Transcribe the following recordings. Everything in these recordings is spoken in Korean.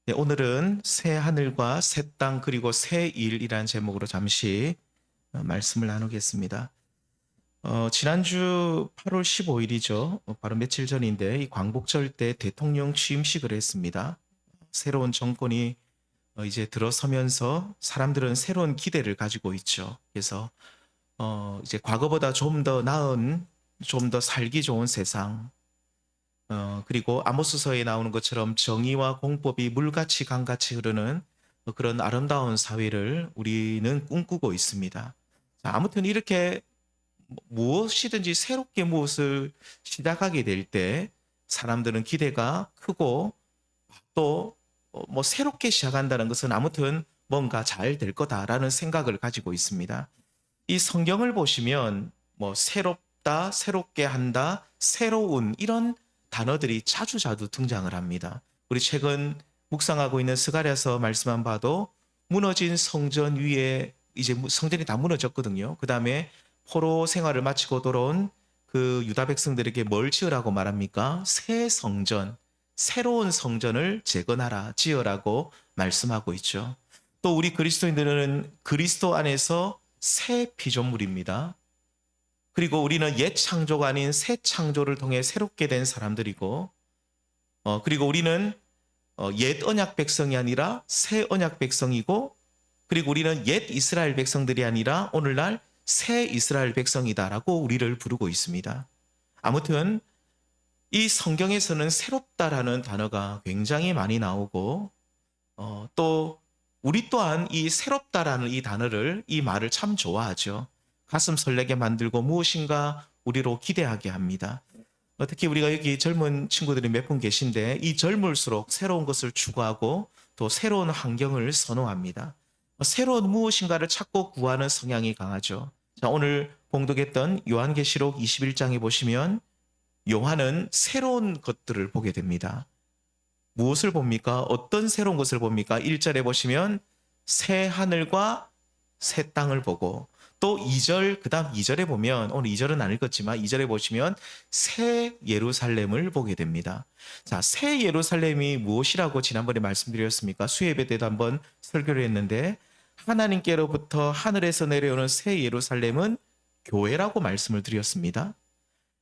네, 오늘은 새 하늘과 새 땅 그리고 새 일이라는 제목으로 잠시 말씀을 나누겠습니다. 지난주 8월 15일이죠. 바로 며칠 전인데 이 광복절 때 대통령 취임식을 했습니다. 새로운 정권이 이제 들어서면서 사람들은 새로운 기대를 가지고 있죠. 그래서 이제 과거보다 좀 더 나은, 좀 더 살기 좋은 세상, 그리고 아모스서에 나오는 것처럼 정의와 공법이 물같이 강같이 흐르는 그런 아름다운 사회를 우리는 꿈꾸고 있습니다. 자, 아무튼 이렇게 무엇이든지 새롭게 무엇을 시작하게 될 때 사람들은 기대가 크고 또 뭐 새롭게 시작한다는 것은 아무튼 뭔가 잘 될 거다라는 생각을 가지고 있습니다. 이 성경을 보시면 뭐 새롭다, 새롭게 한다, 새로운 이런 단어들이 자주자주 등장을 합니다. 우리 최근 묵상하고 있는 스가랴서 말씀만 봐도 무너진 성전 위에 이제 성전이 다 무너졌거든요. 그 다음에 포로 생활을 마치고 돌아온 그 유다 백성들에게 뭘 지으라고 말합니까? 새 성전, 새로운 성전을 재건하라, 지으라고 말씀하고 있죠. 또 우리 그리스도인들은 그리스도 안에서 새 피조물입니다. 그리고 우리는 옛 창조가 아닌 새 창조를 통해 새롭게 된 사람들이고, 그리고 우리는 옛 언약 백성이 아니라 새 언약 백성이고, 그리고 우리는 옛 이스라엘 백성들이 아니라 오늘날 새 이스라엘 백성이다라고 우리를 부르고 있습니다. 아무튼 이 성경에서는 새롭다라는 단어가 굉장히 많이 나오고, 또 우리 또한 이 새롭다라는 이 단어를, 이 말을 참 좋아하죠. 가슴 설레게 만들고 무엇인가 우리로 기대하게 합니다. 특히 우리가 여기 젊은 친구들이 몇 분 계신데 이 젊을수록 새로운 것을 추구하고 또 새로운 환경을 선호합니다. 새로운 무엇인가를 찾고 구하는 성향이 강하죠. 자, 오늘 봉독했던 요한계시록 21장에 보시면 요한은 새로운 것들을 보게 됩니다. 무엇을 봅니까? 어떤 새로운 것을 봅니까? 1절에 보시면 새 하늘과 새 땅을 보고 또 2절, 그 다음 2절에 보면 오늘 2절은 안 읽었지만 2절에 보시면 새 예루살렘을 보게 됩니다. 자, 새 예루살렘이 무엇이라고 지난번에 말씀드렸습니까? 수예배 때도 한번 설교를 했는데 하나님께로부터 하늘에서 내려오는 새 예루살렘은 교회라고 말씀을 드렸습니다.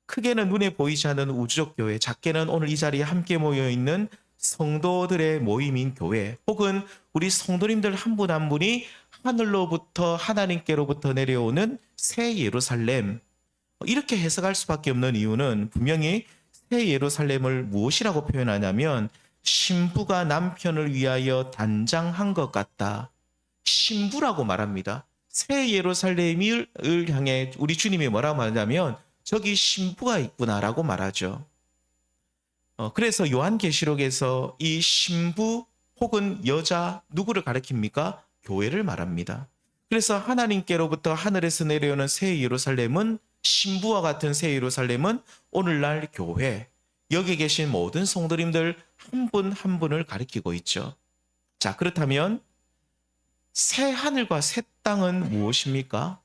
크게는 눈에 보이지 않는 우주적 교회, 작게는 오늘 이 자리에 함께 모여 있는 성도들의 모임인 교회, 혹은 우리 성도님들 한 분 한 분이 하늘로부터 하나님께로부터 내려오는 새 예루살렘, 이렇게 해석할 수밖에 없는 이유는 분명히 새 예루살렘을 무엇이라고 표현하냐면 신부가 남편을 위하여 단장한 것 같다. 신부라고 말합니다. 새 예루살렘을 향해 우리 주님이 뭐라고 말하냐면 저기 신부가 있구나라고 말하죠. 그래서 요한계시록에서 이 신부 혹은 여자 누구를 가리킵니까? 교회를 말합니다. 그래서 하나님께로부터 하늘에서 내려오는 새 예루살렘은 신부와 같은 새 예루살렘은 오늘날 교회, 여기 계신 모든 성도님들 한 분 한 분을 가리키고 있죠. 자, 그렇다면 새 하늘과 새 땅은 무엇입니까?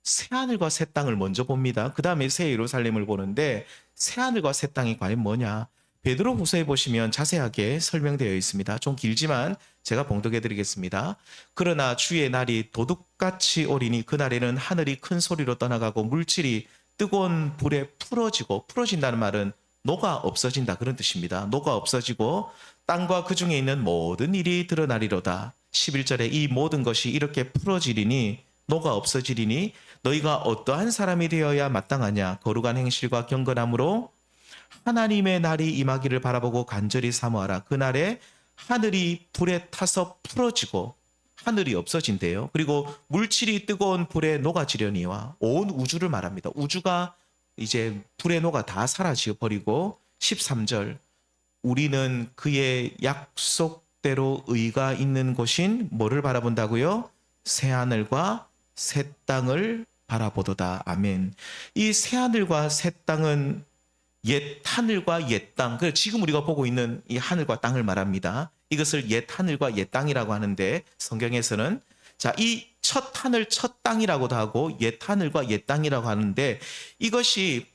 새 하늘과 새 땅을 먼저 봅니다. 그 다음에 새 예루살렘을 보는데 새 하늘과 새 땅이 과연 뭐냐? 베드로후서에 보시면 자세하게 설명되어 있습니다. 좀 길지만 제가 봉독해 드리겠습니다. 그러나 주의 날이 도둑같이 오리니 그날에는 하늘이 큰 소리로 떠나가고 물질이 뜨거운 불에 풀어진다는 말은 녹아 없어진다 그런 뜻입니다. 녹아 없어지고 땅과 그 중에 있는 모든 일이 드러나리로다. 11절에 이 모든 것이 이렇게 풀어지리니 녹아 없어지리니 너희가 어떠한 사람이 되어야 마땅하냐? 거룩한 행실과 경건함으로 하나님의 날이 임하기를 바라보고 간절히 사모하라. 그날에 하늘이 불에 타서 풀어지고 하늘이 없어진대요. 그리고 물질이 뜨거운 불에 녹아지려니와 온 우주를 말합니다. 우주가 이제 불에 녹아 다 사라져 버리고 13절 우리는 그의 약속대로 의가 있는 곳인 뭐를 바라본다고요? 새 하늘과 새 땅을 바라보도다. 아멘. 이 새 하늘과 새 땅은 옛 하늘과 옛 땅, 지금 우리가 보고 있는 이 하늘과 땅을 말합니다. 이것을 옛 하늘과 옛 땅이라고 하는데 성경에서는 자, 이 첫 하늘, 첫 땅이라고도 하고 옛 하늘과 옛 땅이라고 하는데 이것이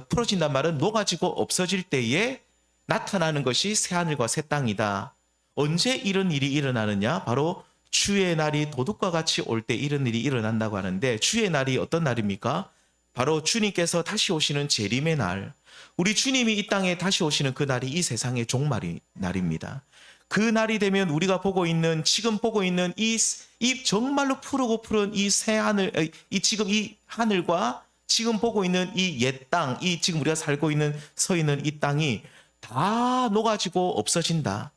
풀어진단 말은 녹아지고 없어질 때에 나타나는 것이 새하늘과 새 땅이다. 언제 이런 일이 일어나느냐? 바로 주의 날이 도둑과 같이 올 때 이런 일이 일어난다고 하는데, 주의 날이 어떤 날입니까? 바로 주님께서 다시 오시는 재림의 날, 우리 주님이 이 땅에 다시 오시는 그 날이 이 세상의 종말의 날입니다. 그 날이 되면 우리가 보고 있는, 지금 보고 있는 이 정말로 푸르고 푸른 이 새 하늘, 지금 이 하늘과 지금 보고 있는 이 옛 땅, 이 지금 우리가 살고 있는 서 있는 이 땅이 다 녹아지고 없어진다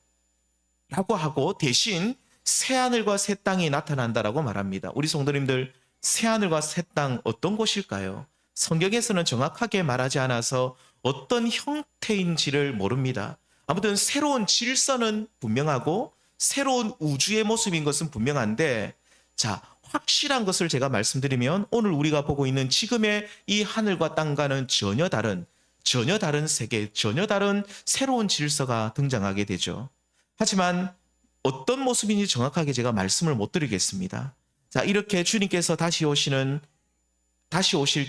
라고 하고, 대신 새하늘과 새 땅이 나타난다라고 말합니다. 우리 성도님들, 새하늘과 새 땅 어떤 곳일까요? 성경에서는 정확하게 말하지 않아서 어떤 형태인지를 모릅니다. 아무튼 새로운 질서는 분명하고 새로운 우주의 모습인 것은 분명한데, 자, 확실한 것을 제가 말씀드리면 오늘 우리가 보고 있는 지금의 이 하늘과 땅과는 전혀 다른 세계, 전혀 다른 새로운 질서가 등장하게 되죠. 하지만 어떤 모습인지 정확하게 제가 말씀을 못 드리겠습니다. 자, 이렇게 주님께서 다시 오실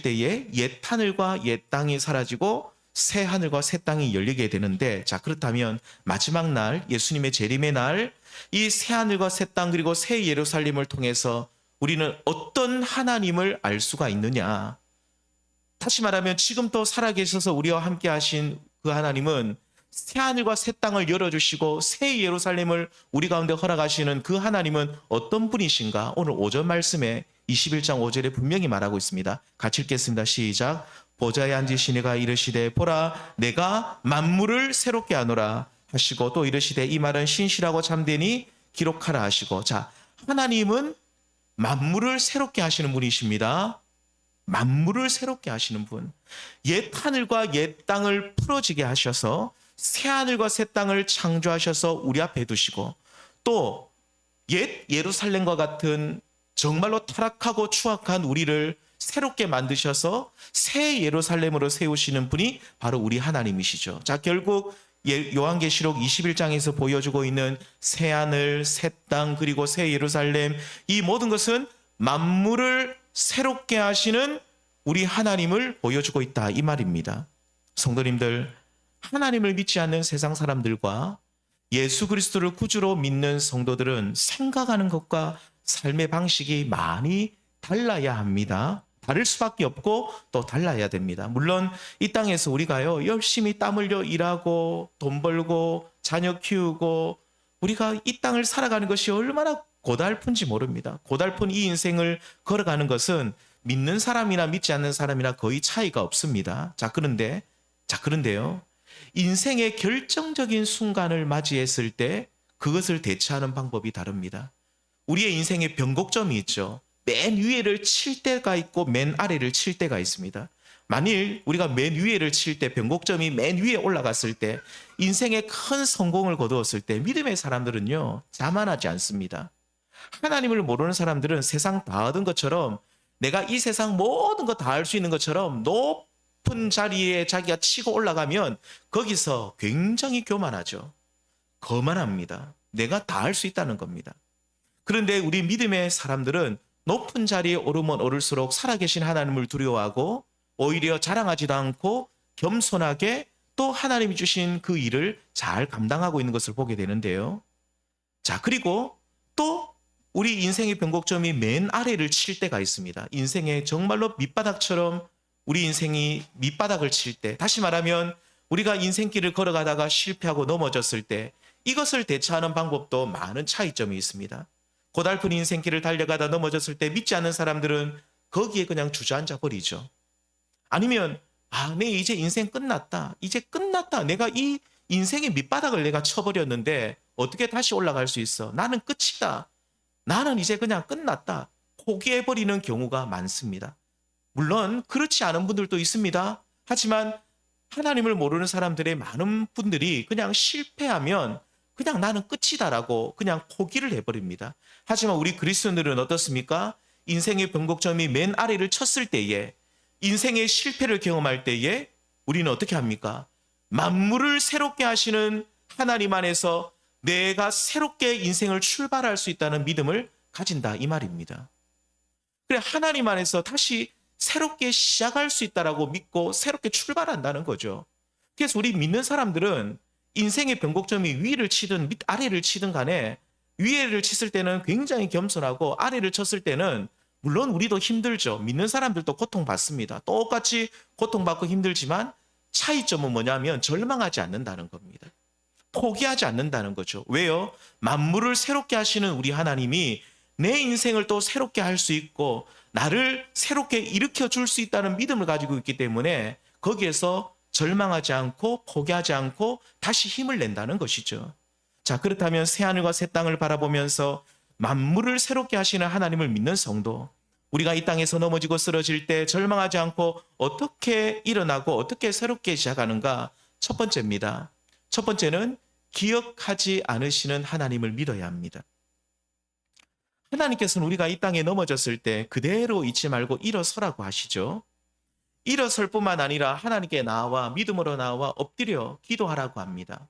때에 옛 하늘과 옛 땅이 사라지고 새 하늘과 새 땅이 열리게 되는데, 자, 그렇다면 마지막 날, 예수님의 재림의 날, 이 새 하늘과 새 땅 그리고 새 예루살렘을 통해서 우리는 어떤 하나님을 알 수가 있느냐? 다시 말하면 지금 또 살아계셔서 우리와 함께 하신 그 하나님은 새 하늘과 새 땅을 열어주시고 새 예루살렘을 우리 가운데 허락하시는 그 하나님은 어떤 분이신가? 오늘 오전 말씀에 21장 5절에 분명히 말하고 있습니다. 같이 읽겠습니다. 시작. 보좌에 앉으신 이가 이르시되 보라 내가 만물을 새롭게 하노라 하시고, 또 이르시되 이 말은 신실하고 참되니 기록하라 하시고. 자, 하나님은 만물을 새롭게 하시는 분이십니다. 만물을 새롭게 하시는 분. 옛 하늘과 옛 땅을 풀어지게 하셔서 새 하늘과 새 땅을 창조하셔서 우리 앞에 두시고, 또 옛 예루살렘과 같은 정말로 타락하고 추악한 우리를 새롭게 만드셔서 새 예루살렘으로 세우시는 분이 바로 우리 하나님이시죠. 자, 결국 요한계시록 21장에서 보여주고 있는 새 하늘, 새 땅, 그리고 새 예루살렘, 이 모든 것은 만물을 새롭게 하시는 우리 하나님을 보여주고 있다, 이 말입니다. 성도님들, 하나님을 믿지 않는 세상 사람들과 예수 그리스도를 구주로 믿는 성도들은 생각하는 것과 삶의 방식이 많이 달라야 합니다. 다를 수밖에 없고 또 달라야 됩니다. 물론 이 땅에서 우리가요, 열심히 땀 흘려 일하고 돈 벌고 자녀 키우고 우리가 이 땅을 살아가는 것이 얼마나 고달픈지 모릅니다. 고달픈 이 인생을 걸어가는 것은 믿는 사람이나 믿지 않는 사람이나 거의 차이가 없습니다. 자, 그런데요, 인생의 결정적인 순간을 맞이했을 때 그것을 대처하는 방법이 다릅니다. 우리의 인생에 변곡점이 있죠. 맨 위에를 칠 때가 있고 맨 아래를 칠 때가 있습니다. 만일 우리가 맨 위에를 칠 때, 변곡점이 맨 위에 올라갔을 때, 인생의 큰 성공을 거두었을 때 믿음의 사람들은요, 자만하지 않습니다. 하나님을 모르는 사람들은 세상 다 얻은 것처럼, 내가 이 세상 모든 거 다 할 수 있는 것처럼 높은 자리에 자기가 치고 올라가면 거기서 굉장히 교만하죠. 거만합니다. 내가 다 할 수 있다는 겁니다. 그런데 우리 믿음의 사람들은 높은 자리에 오르면 오를수록 살아계신 하나님을 두려워하고 오히려 자랑하지도 않고 겸손하게 또 하나님이 주신 그 일을 잘 감당하고 있는 것을 보게 되는데요. 자, 그리고 또 우리 인생의 변곡점이 맨 아래를 칠 때가 있습니다. 인생의 정말로 밑바닥처럼 우리 인생이 밑바닥을 칠 때, 다시 말하면 우리가 인생길을 걸어가다가 실패하고 넘어졌을 때 이것을 대처하는 방법도 많은 차이점이 있습니다. 고달픈 인생길을 달려가다 넘어졌을 때 믿지 않는 사람들은 거기에 그냥 주저앉아 버리죠. 아니면 내 이제 인생 끝났다. 이제 끝났다. 내가 이 인생의 밑바닥을 내가 쳐버렸는데 어떻게 다시 올라갈 수 있어? 나는 끝이다. 나는 이제 그냥 끝났다. 포기해버리는 경우가 많습니다. 물론 그렇지 않은 분들도 있습니다. 하지만 하나님을 모르는 사람들의 많은 분들이 그냥 실패하면 그냥 나는 끝이다라고 그냥 포기를 해버립니다. 하지만 우리 그리스도인들은 어떻습니까? 인생의 변곡점이 맨 아래를 쳤을 때에, 인생의 실패를 경험할 때에 우리는 어떻게 합니까? 만물을 새롭게 하시는 하나님 안에서 내가 새롭게 인생을 출발할 수 있다는 믿음을 가진다, 이 말입니다. 그래, 하나님 안에서 다시 새롭게 시작할 수 있다라고 믿고 새롭게 출발한다는 거죠. 그래서 우리 믿는 사람들은 인생의 변곡점이 위를 치든 밑 아래를 치든 간에 위에를 쳤을 때는 굉장히 겸손하고 아래를 쳤을 때는 물론 우리도 힘들죠. 믿는 사람들도 고통받습니다. 똑같이 고통받고 힘들지만 차이점은 뭐냐면 절망하지 않는다는 겁니다. 포기하지 않는다는 거죠. 왜요? 만물을 새롭게 하시는 우리 하나님이 내 인생을 또 새롭게 할 수 있고 나를 새롭게 일으켜 줄 수 있다는 믿음을 가지고 있기 때문에 거기에서 절망하지 않고 포기하지 않고 다시 힘을 낸다는 것이죠. 자, 그렇다면 새하늘과 새 땅을 바라보면서 만물을 새롭게 하시는 하나님을 믿는 성도, 우리가 이 땅에서 넘어지고 쓰러질 때 절망하지 않고 어떻게 일어나고 어떻게 새롭게 시작하는가? 첫 번째입니다. 첫 번째는 기억하지 않으시는 하나님을 믿어야 합니다. 하나님께서는 우리가 이 땅에 넘어졌을 때 그대로 잊지 말고 일어서라고 하시죠. 일어설 뿐만 아니라 하나님께 나와 믿음으로 나와 엎드려 기도하라고 합니다.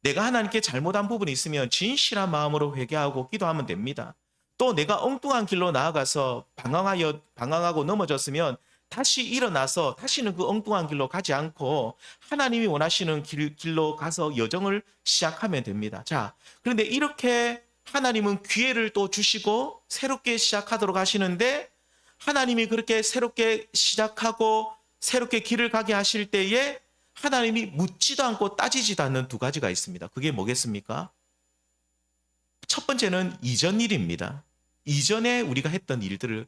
내가 하나님께 잘못한 부분이 있으면 진실한 마음으로 회개하고 기도하면 됩니다. 또 내가 엉뚱한 길로 나아가서 방황하고 넘어졌으면 다시 일어나서 다시는 그 엉뚱한 길로 가지 않고 하나님이 원하시는 길로 가서 여정을 시작하면 됩니다. 자, 그런데 이렇게 하나님은 기회를 또 주시고 새롭게 시작하도록 하시는데 하나님이 그렇게 새롭게 시작하고 새롭게 길을 가게 하실 때에 하나님이 묻지도 않고 따지지도 않는 두 가지가 있습니다. 그게 뭐겠습니까? 첫 번째는 이전 일입니다. 이전에 우리가 했던 일들을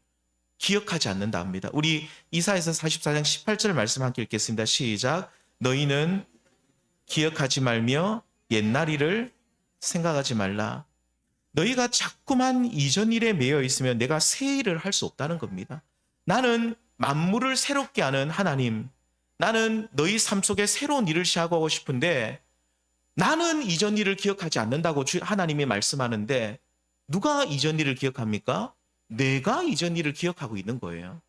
기억하지 않는다 합니다. 우리 이사야서 44장 18절 말씀 함께 읽겠습니다. 시작. 너희는 기억하지 말며 옛날 일을 생각하지 말라. 너희가 자꾸만 이전 일에 매여 있으면 내가 새 일을 할 수 없다는 겁니다. 나는 만물을 새롭게 하는 하나님, 나는 너희 삶 속에 새로운 일을 시작하고 싶은데 나는 이전 일을 기억하지 않는다고 하나님이 말씀하는데 누가 이전 일을 기억합니까? 내가 이전 일을 기억하고 있는 거예요.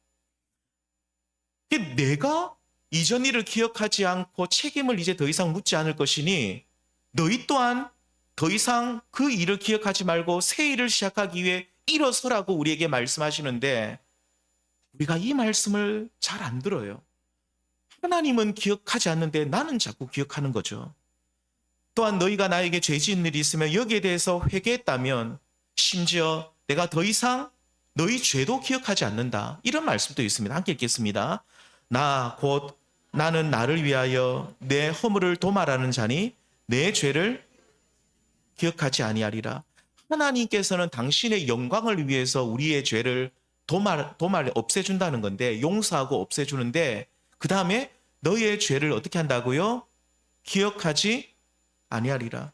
내가 이전 일을 기억하지 않고 책임을 이제 더 이상 묻지 않을 것이니 너희 또한 더 이상 그 일을 기억하지 말고 새 일을 시작하기 위해 일어서라고 우리에게 말씀하시는데 우리가 이 말씀을 잘 안 들어요. 하나님은 기억하지 않는데 나는 자꾸 기억하는 거죠. 또한 너희가 나에게 죄 지은 일이 있으면 여기에 대해서 회개했다면 심지어 내가 더 이상 너희 죄도 기억하지 않는다. 이런 말씀도 있습니다. 함께 읽겠습니다. 나 곧 나는 나를 위하여 내 허물을 도말하는 자니 내 죄를 기억하지 아니하리라. 하나님께서는 당신의 영광을 위해서 우리의 죄를 도말 없애준다는 건데 용서하고 없애주는데 그 다음에 너희의 죄를 어떻게 한다고요? 기억하지 아니하리라.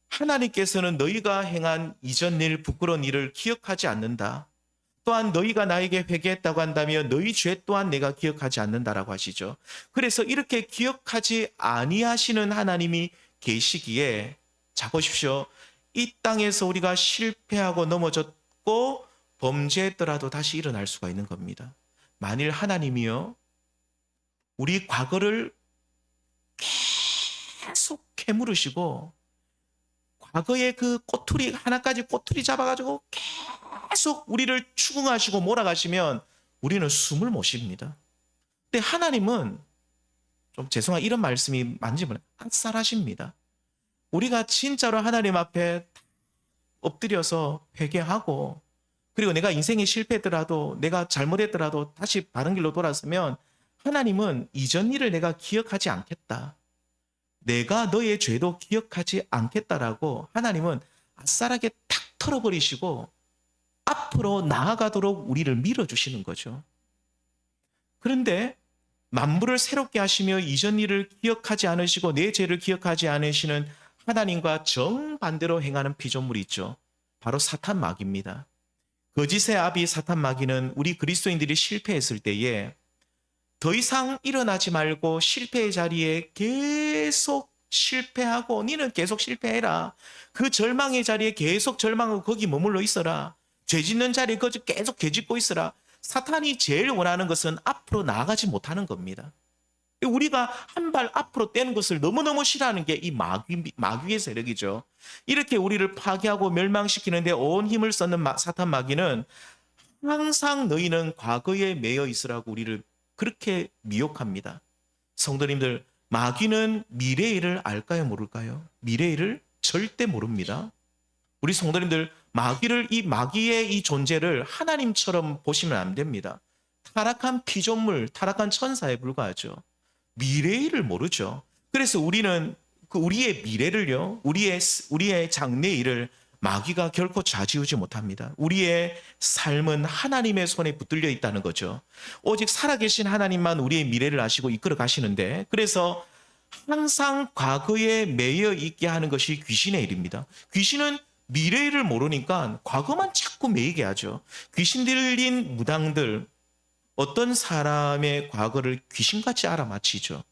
하나님께서는 너희가 행한 이전 일, 부끄러운 일을 기억하지 않는다. 또한 너희가 나에게 회개했다고 한다면 너희 죄 또한 내가 기억하지 않는다라고 하시죠. 그래서 이렇게 기억하지 아니하시는 하나님이 계시기에 자 보십시오. 이 땅에서 우리가 실패하고 넘어졌고 범죄했더라도 다시 일어날 수가 있는 겁니다. 만일 하나님이요 우리 과거를 계속 캐물으시고 과거의 그 꼬투리 하나까지 꼬투리 잡아가지고 계속 우리를 추궁하시고 몰아가시면 우리는 숨을 못 쉽니다. 근데 하나님은 좀 죄송한 이런 말씀이 만지면 앗살하십니다. 우리가 진짜로 하나님 앞에 엎드려서 회개하고 그리고 내가 인생에 실패했더라도 내가 잘못했더라도 다시 바른 길로 돌아서면 하나님은 이전 일을 내가 기억하지 않겠다. 내가 너의 죄도 기억하지 않겠다라고 하나님은 아싸하게 탁 털어버리시고 앞으로 나아가도록 우리를 밀어주시는 거죠. 그런데 만물을 새롭게 하시며 이전 일을 기억하지 않으시고 내 죄를 기억하지 않으시는 하나님과 정반대로 행하는 피조물이 있죠. 바로 사탄 마귀입니다. 거짓의 아비 사탄 마귀는 우리 그리스도인들이 실패했을 때에 더 이상 일어나지 말고 실패의 자리에 계속 실패하고 니는 계속 실패해라. 그 절망의 자리에 계속 절망하고 거기 머물러 있어라. 죄 짓는 자리에 계속 죄 짓고 있어라. 사탄이 제일 원하는 것은 앞으로 나아가지 못하는 겁니다. 우리가 한 발 앞으로 떼는 것을 너무너무 싫어하는 게 이 마귀의 세력이죠. 이렇게 우리를 파괴하고 멸망시키는데 온 힘을 썼는 사탄 마귀는 항상 너희는 과거에 매여 있으라고 우리를 그렇게 미혹합니다. 성도님들, 마귀는 미래의 일을 알까요, 모를까요? 미래의 일을 절대 모릅니다. 우리 성도님들, 이 마귀의 이 존재를 하나님처럼 보시면 안 됩니다. 타락한 피조물, 타락한 천사에 불과하죠. 미래의 일을 모르죠. 그래서 우리는 우리의 미래를요, 우리의 장래의 일을 마귀가 결코 좌지우지 못합니다. 우리의 삶은 하나님의 손에 붙들려 있다는 거죠. 오직 살아계신 하나님만 우리의 미래를 아시고 이끌어 가시는데, 그래서 항상 과거에 매여 있게 하는 것이 귀신의 일입니다. 귀신은 미래를 모르니까 과거만 자꾸 매이게 하죠. 귀신 들린 무당들, 어떤 사람의 과거를 귀신같이 알아맞히죠.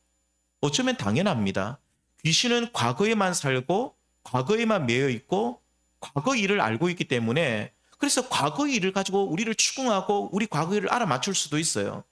어쩌면 당연합니다. 귀신은 과거에만 살고 과거에만 매여 있고 과거 일을 알고 있기 때문에, 그래서 과거 일을 가지고 우리를 추궁하고 우리 과거 일을 알아맞힐 수도 있어요.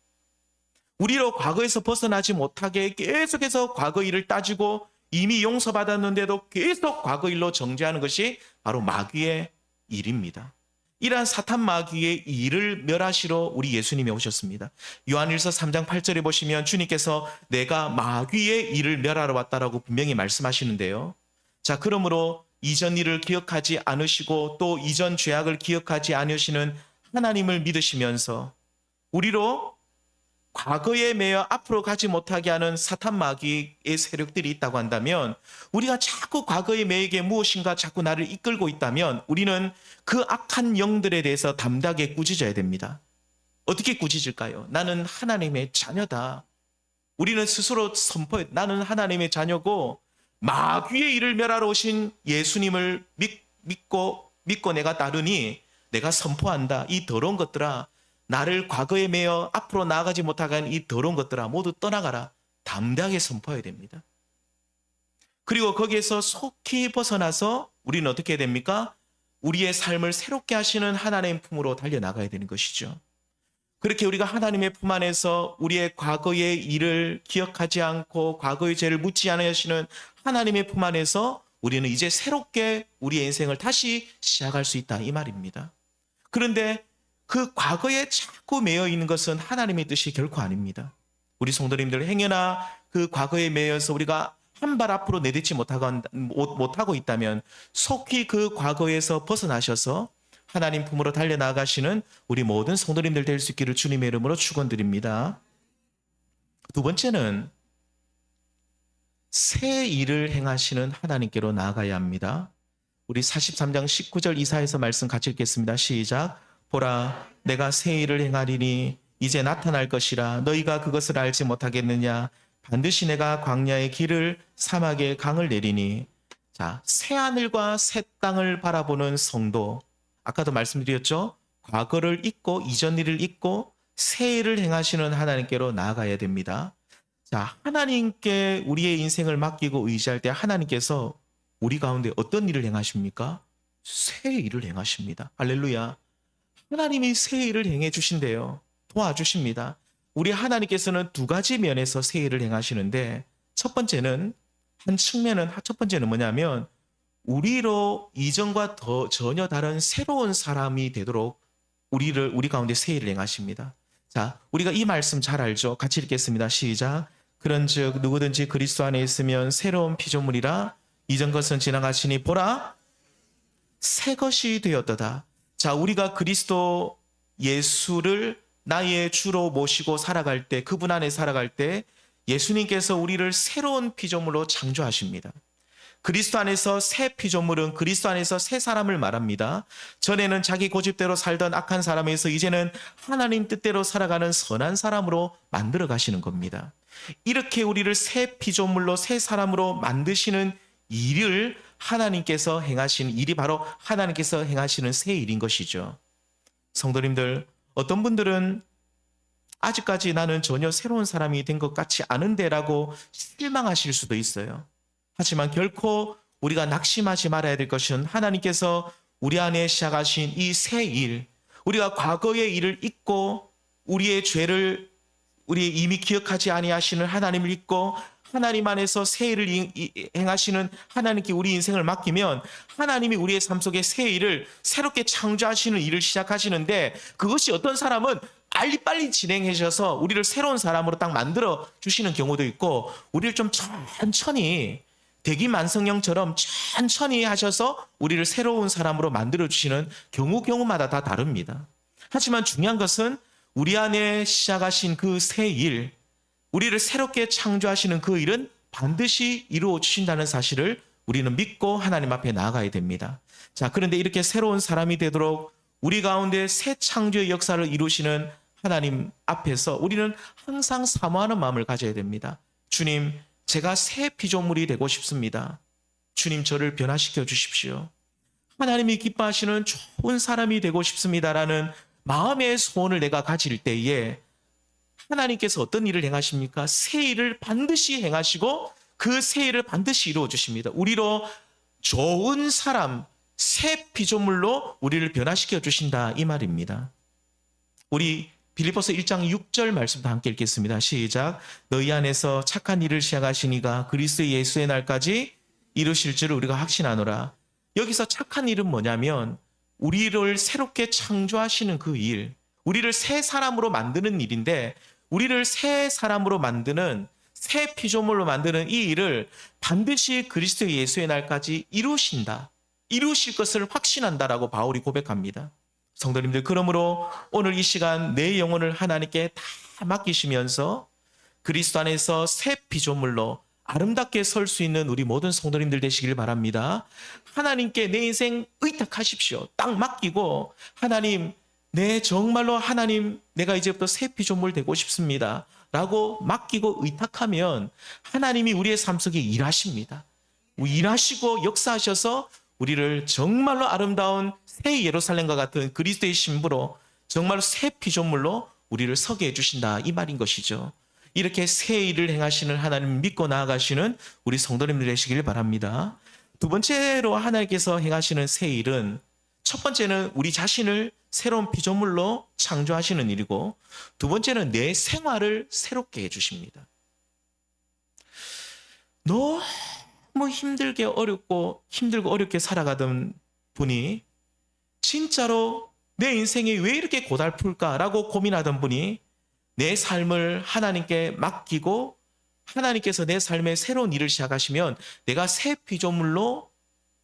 우리로 과거에서 벗어나지 못하게 계속해서 과거 일을 따지고 이미 용서받았는데도 계속 과거 일로 정죄하는 것이 바로 마귀의 일입니다. 이러한 사탄 마귀의 일을 멸하시러 우리 예수님이 오셨습니다. 요한일서 3장 8절에 보시면 주님께서 내가 마귀의 일을 멸하러 왔다라고 분명히 말씀하시는데요. 자, 그러므로 이전 일을 기억하지 않으시고 또 이전 죄악을 기억하지 않으시는 하나님을 믿으시면서 우리로 과거에 매여 앞으로 가지 못하게 하는 사탄 마귀의 세력들이 있다고 한다면, 우리가 자꾸 과거에 매이게 무엇인가 자꾸 나를 이끌고 있다면 우리는 그 악한 영들에 대해서 담대하게 꾸짖어야 됩니다. 어떻게 꾸짖을까요? 나는 하나님의 자녀다. 우리는 스스로 선포해, 나는 하나님의 자녀고 마귀의 일을 멸하러 오신 예수님을 믿고 내가 따르니 내가 선포한다. 이 더러운 것들아, 나를 과거에 매여 앞으로 나아가지 못하게 하는 이 더러운 것들아, 모두 떠나가라. 담대하게 선포해야 됩니다. 그리고 거기에서 속히 벗어나서 우리는 어떻게 해야 됩니까? 우리의 삶을 새롭게 하시는 하나님의 품으로 달려나가야 되는 것이죠. 그렇게 우리가 하나님의 품 안에서 우리의 과거의 일을 기억하지 않고 과거의 죄를 묻지 않으시는 하나님의 품 안에서 우리는 이제 새롭게 우리의 인생을 다시 시작할 수 있다, 이 말입니다. 그런데 그 과거에 자꾸 매여 있는 것은 하나님의 뜻이 결코 아닙니다. 우리 성도님들, 행여나 그 과거에 매여서 우리가 한 발 앞으로 내딛지 못하고 있다면 속히 그 과거에서 벗어나셔서 하나님 품으로 달려나가시는 우리 모든 성도님들 될 수 있기를 주님의 이름으로 축원드립니다. 두 번째는 새 일을 행하시는 하나님께로 나아가야 합니다. 우리 43장 19절 이사에서 말씀 같이 읽겠습니다. 시작. 보라, 내가 새 일을 행하리니 이제 나타날 것이라 너희가 그것을 알지 못하겠느냐. 반드시 내가 광야의 길을 사막의 강을 내리니. 자, 새 하늘과 새 땅을 바라보는 성도, 아까도 말씀드렸죠. 과거를 잊고 이전 일을 잊고 새 일을 행하시는 하나님께로 나아가야 됩니다. 자, 하나님께 우리의 인생을 맡기고 의지할 때 하나님께서 우리 가운데 어떤 일을 행하십니까? 새 일을 행하십니다. 할렐루야. 하나님이 새 일을 행해 주신대요. 도와주십니다. 우리 하나님께서는 두 가지 면에서 새 일을 행하시는데, 첫 번째는 뭐냐면 우리로 이전과 더 전혀 다른 새로운 사람이 되도록 우리 가운데 새 일을 행하십니다. 자, 우리가 이 말씀 잘 알죠? 같이 읽겠습니다. 시작. 그런즉 누구든지 그리스도 안에 있으면 새로운 피조물이라 이전 것은 지나가시니 보라 새 것이 되었도다. 자, 우리가 그리스도 예수를 나의 주로 모시고 살아갈 때, 그분 안에 살아갈 때 예수님께서 우리를 새로운 피조물로 창조하십니다. 그리스도 안에서 새 피조물은 그리스도 안에서 새 사람을 말합니다. 전에는 자기 고집대로 살던 악한 사람에서 이제는 하나님 뜻대로 살아가는 선한 사람으로 만들어 가시는 겁니다. 이렇게 우리를 새 피조물로 새 사람으로 만드시는 일을 하나님께서 행하신 일이 바로 하나님께서 행하시는 새 일인 것이죠. 성도님들, 어떤 분들은 아직까지 나는 전혀 새로운 사람이 된 것 같지 않은데라고 실망하실 수도 있어요. 하지만 결코 우리가 낙심하지 말아야 될 것은 하나님께서 우리 안에 시작하신 이 새 일, 우리가 과거의 일을 잊고 우리의 죄를 우리 이미 기억하지 아니하시는 하나님을 잊고 하나님 안에서 새 일을 행하시는 하나님께 우리 인생을 맡기면 하나님이 우리의 삶 속에 새 일을 새롭게 창조하시는 일을 시작하시는데, 그것이 어떤 사람은 빨리빨리 진행하셔서 우리를 새로운 사람으로 딱 만들어 주시는 경우도 있고, 우리를 좀 천천히 대기만성형처럼 천천히 하셔서 우리를 새로운 사람으로 만들어 주시는 경우마다 다 다릅니다. 하지만 중요한 것은 우리 안에 시작하신 그 새 일, 우리를 새롭게 창조하시는 그 일은 반드시 이루어 주신다는 사실을 우리는 믿고 하나님 앞에 나아가야 됩니다. 자, 그런데 이렇게 새로운 사람이 되도록 우리 가운데 새 창조의 역사를 이루시는 하나님 앞에서 우리는 항상 사모하는 마음을 가져야 됩니다. 주님, 제가 새 피조물이 되고 싶습니다. 주님, 저를 변화시켜 주십시오. 하나님이 기뻐하시는 좋은 사람이 되고 싶습니다라는 마음의 소원을 내가 가질 때에 하나님께서 어떤 일을 행하십니까? 새 일을 반드시 행하시고 그 새 일을 반드시 이루어 주십니다. 우리로 좋은 사람, 새 피조물로 우리를 변화시켜 주신다, 이 말입니다. 우리 빌립보서 1장 6절 말씀도 함께 읽겠습니다. 시작. 너희 안에서 착한 일을 시작하시니가 그리스도 예수의 날까지 이루실 줄을 우리가 확신하노라. 여기서 착한 일은 뭐냐면 우리를 새롭게 창조하시는 그 일, 우리를 새 사람으로 만드는 일인데, 우리를 새 사람으로 만드는, 새 피조물로 만드는 이 일을 반드시 그리스도 예수의 날까지 이루신다, 이루실 것을 확신한다라고 바울이 고백합니다. 성도님들, 그러므로 오늘 이 시간 내 영혼을 하나님께 다 맡기시면서 그리스도 안에서 새 피조물로 아름답게 설 수 있는 우리 모든 성도님들 되시길 바랍니다. 하나님께 내 인생 의탁하십시오. 딱 맡기고, 하나님, 정말로 하나님, 내가 이제부터 새 피조물 되고 싶습니다 라고 맡기고 의탁하면 하나님이 우리의 삶 속에 일하십니다. 일하시고 역사하셔서 우리를 정말로 아름다운 새 예루살렘과 같은 그리스도의 신부로, 정말로 새 피조물로 우리를 서게 해주신다, 이 말인 것이죠. 이렇게 새 일을 행하시는 하나님 믿고 나아가시는 우리 성도님들 되시길 바랍니다. 두 번째로 하나님께서 행하시는 새 일은, 첫 번째는 우리 자신을 새로운 피조물로 창조하시는 일이고, 두 번째는 내 생활을 새롭게 해주십니다. 너무 힘들고 어렵게 살아가던 분이, 진짜로 내 인생이 왜 이렇게 고달플까라고 고민하던 분이 내 삶을 하나님께 맡기고 하나님께서 내 삶에 새로운 일을 시작하시면 내가 새 피조물로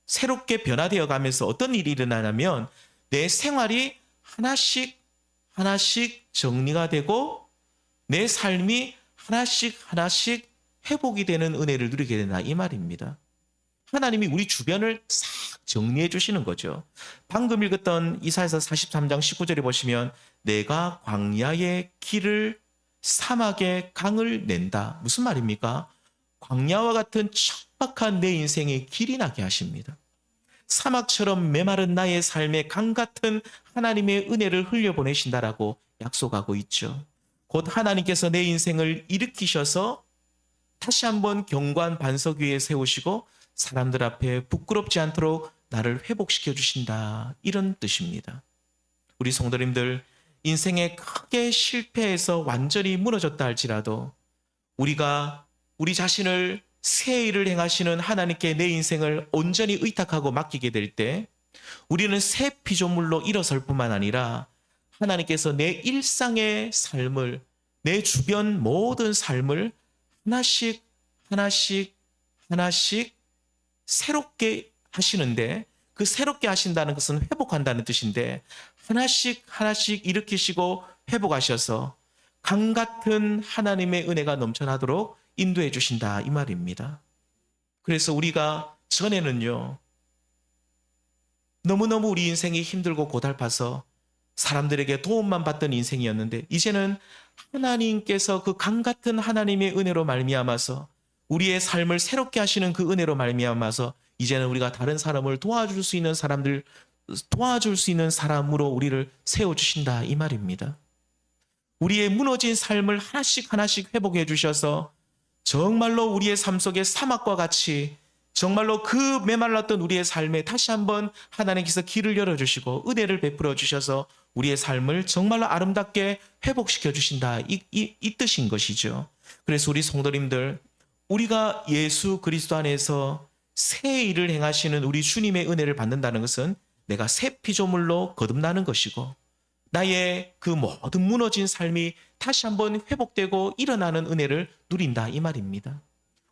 새롭게 변화되어 가면서 어떤 일이 일어나냐면 내 생활이 하나씩 정리가 되고 내 삶이 하나씩 회복이 되는 은혜를 누리게 된다, 이 말입니다. 하나님이 우리 주변을 싹 정리해 주시는 거죠. 방금 읽었던 이사야서 43장 19절에 보시면 내가 광야의 길을 사막의 강을 낸다. 무슨 말입니까? 광야와 같은 척박한 내 인생의 길이 나게 하십니다. 사막처럼 메마른 나의 삶에 강 같은 하나님의 은혜를 흘려보내신다라고 약속하고 있죠. 곧 하나님께서 내 인생을 일으키셔서 다시 한번 경관 반석 위에 세우시고 사람들 앞에 부끄럽지 않도록 나를 회복시켜 주신다, 이런 뜻입니다. 우리 성도님들, 인생에 크게 실패해서 완전히 무너졌다 할지라도 우리가 우리 자신을 새 일을 행하시는 하나님께 내 인생을 온전히 의탁하고 맡기게 될 때 우리는 새 피조물로 일어설 뿐만 아니라 하나님께서 내 일상의 삶을, 내 주변 모든 삶을 하나씩 새롭게 하시는데, 그 새롭게 하신다는 것은 회복한다는 뜻인데, 하나씩 일으키시고 회복하셔서 강 같은 하나님의 은혜가 넘쳐나도록 인도해 주신다, 이 말입니다. 그래서 우리가 전에는요, 너무너무 우리 인생이 힘들고 고달파서 사람들에게 도움만 받던 인생이었는데, 이제는 하나님께서 그 강 같은 하나님의 은혜로 말미암아서 우리의 삶을 새롭게 하시는 그 은혜로 말미암아서 이제는 우리가 다른 사람을 도와줄 수 있는 사람으로 우리를 세워주신다, 이 말입니다. 우리의 무너진 삶을 하나씩 회복해 주셔서 정말로 우리의 삶 속에 사막과 같이 정말로 그 메말랐던 우리의 삶에 다시 한번 하나님께서 길을 열어주시고 은혜를 베풀어 주셔서 우리의 삶을 정말로 아름답게 회복시켜 주신다, 이 뜻인 것이죠. 그래서 우리 성도님들, 우리가 예수 그리스도 안에서 새 일을 행하시는 우리 주님의 은혜를 받는다는 것은 내가 새 피조물로 거듭나는 것이고, 나의 그 모든 무너진 삶이 다시 한번 회복되고 일어나는 은혜를 누린다 이 말입니다.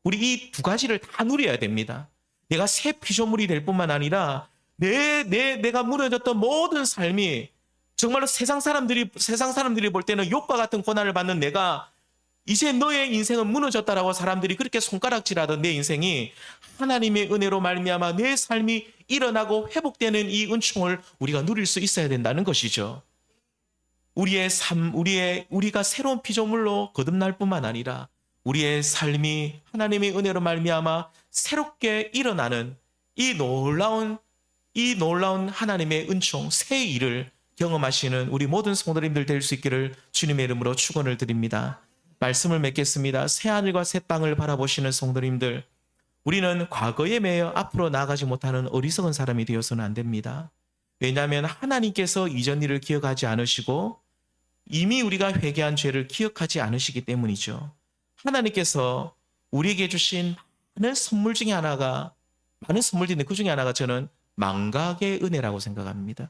우리 이 두 가지를 다 누려야 됩니다. 내가 새 피조물이 될 뿐만 아니라 내가 무너졌던 모든 삶이 정말로 세상 사람들이 볼 때는 욥과 같은 고난을 받는 내가 이제 너의 인생은 무너졌다라고 사람들이 그렇게 손가락질하던 내 인생이 하나님의 은혜로 말미암아 내 삶이 일어나고 회복되는 이 은총을 우리가 누릴 수 있어야 된다는 것이죠. 우리가 새로운 피조물로 거듭날 뿐만 아니라 우리의 삶이 하나님의 은혜로 말미암아 새롭게 일어나는 이 놀라운 하나님의 은총, 새 일을 경험하시는 우리 모든 성도님들 될 수 있기를 주님의 이름으로 축원을 드립니다. 말씀을 맺겠습니다. 새 하늘과 새 땅을 바라보시는 성도님들, 우리는 과거에 매여 앞으로 나아가지 못하는 어리석은 사람이 되어서는 안 됩니다. 왜냐하면 하나님께서 이전 일을 기억하지 않으시고 이미 우리가 회개한 죄를 기억하지 않으시기 때문이죠. 하나님께서 우리에게 주신 많은 선물 중에 하나가, 많은 선물들인데 그 중에 하나가 저는 망각의 은혜라고 생각합니다.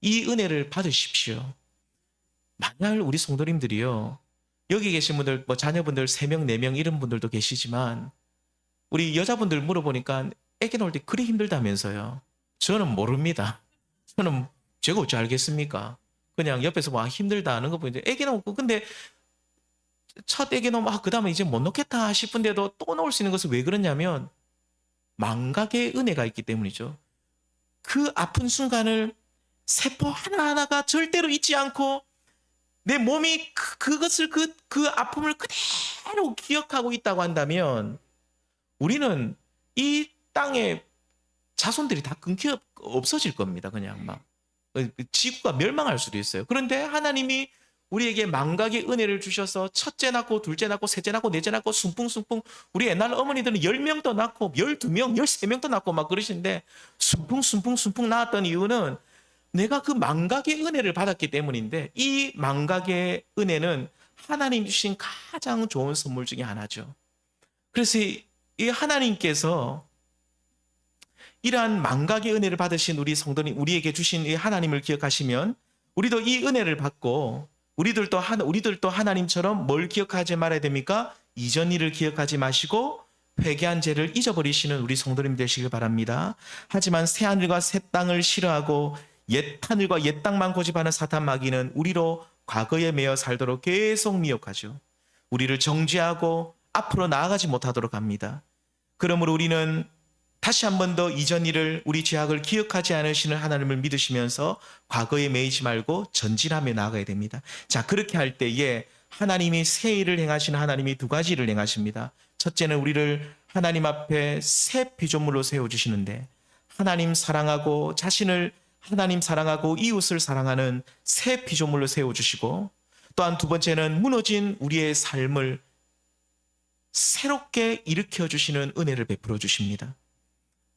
이 은혜를 받으십시오. 만약 우리 성도님들이요, 여기 계신 분들, 자녀분들 3명, 4명 이런 분들도 계시지만 우리 여자분들 물어보니까 애기 낳을 때 그리 힘들다면서요. 저는 모릅니다. 저는 제가 어찌 알겠습니까? 그냥 옆에서 막 힘들다 하는 거 보이는데 애기 낳고, 근데 첫 애기 낳으면 그 다음에 이제 못 놓겠다 싶은데도 또 놓을 수 있는 것은 왜 그러냐면 망각의 은혜가 있기 때문이죠. 그 아픈 순간을 세포 하나하나가 절대로 잊지 않고 내 몸이 그것을 그 아픔을 그대로 기억하고 있다고 한다면 우리는 이 땅에 자손들이 다 끊겨 없어질 겁니다. 그냥 막 지구가 멸망할 수도 있어요. 그런데 하나님이 우리에게 망각의 은혜를 주셔서 첫째 낳고 둘째 낳고 셋째 낳고 넷째 낳고 순풍순풍, 우리 옛날 어머니들은 10명도 낳고 12명, 13명도 낳고 막 그러시는데 순풍순풍 낳았던 이유는 내가 그 망각의 은혜를 받았기 때문인데, 이 망각의 은혜는 하나님 주신 가장 좋은 선물 중에 하나죠. 그래서 이 하나님께서 이러한 망각의 은혜를 받으신 우리 성도님, 우리에게 주신 이 하나님을 기억하시면 우리도 이 은혜를 받고 우리들도 하나님처럼 뭘 기억하지 말아야 됩니까? 이전 일을 기억하지 마시고 회개한 죄를 잊어버리시는 우리 성도님 되시길 바랍니다. 하지만 새 하늘과 새 땅을 싫어하고 옛 하늘과 옛 땅만 고집하는 사탄 마귀는 우리로 과거에 매여 살도록 계속 미혹하죠. 우리를 정죄하고 앞으로 나아가지 못하도록 합니다. 그러므로 우리는 다시 한 번 더 이전 일을, 우리 죄악을 기억하지 않으시는 하나님을 믿으시면서 과거에 매이지 말고 전진하며 나아가야 됩니다. 자, 그렇게 할 때에 하나님이 새 일을 행하시는 하나님이 두 가지 일을 행하십니다. 첫째는 우리를 하나님 앞에 새 피조물로 세워주시는데, 하나님 사랑하고 자신을 하나님 사랑하고 이웃을 사랑하는 새 피조물로 세워주시고, 또한 두 번째는 무너진 우리의 삶을 새롭게 일으켜주시는 은혜를 베풀어 주십니다.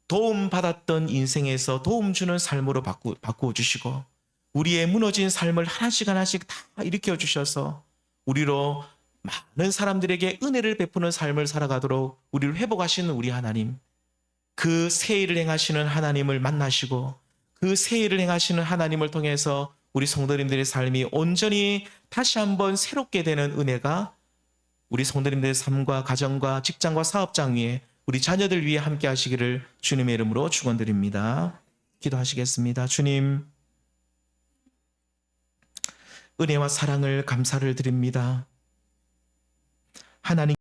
도움받았던 인생에서 도움 주는 삶으로 바꾸어 주시고, 우리의 무너진 삶을 하나씩 하나씩 다 일으켜 주셔서 우리로 많은 사람들에게 은혜를 베푸는 삶을 살아가도록 우리를 회복하시는 우리 하나님, 그 새 일을 행하시는 하나님을 만나시고 그 새 일을 행하시는 하나님을 통해서 우리 성도님들의 삶이 온전히 다시 한번 새롭게 되는 은혜가 우리 성도님들의 삶과 가정과 직장과 사업장 위에, 우리 자녀들 위해 함께 하시기를 주님의 이름으로 축원드립니다. 기도하시겠습니다. 주님, 은혜와 사랑을 감사를 드립니다. 하나님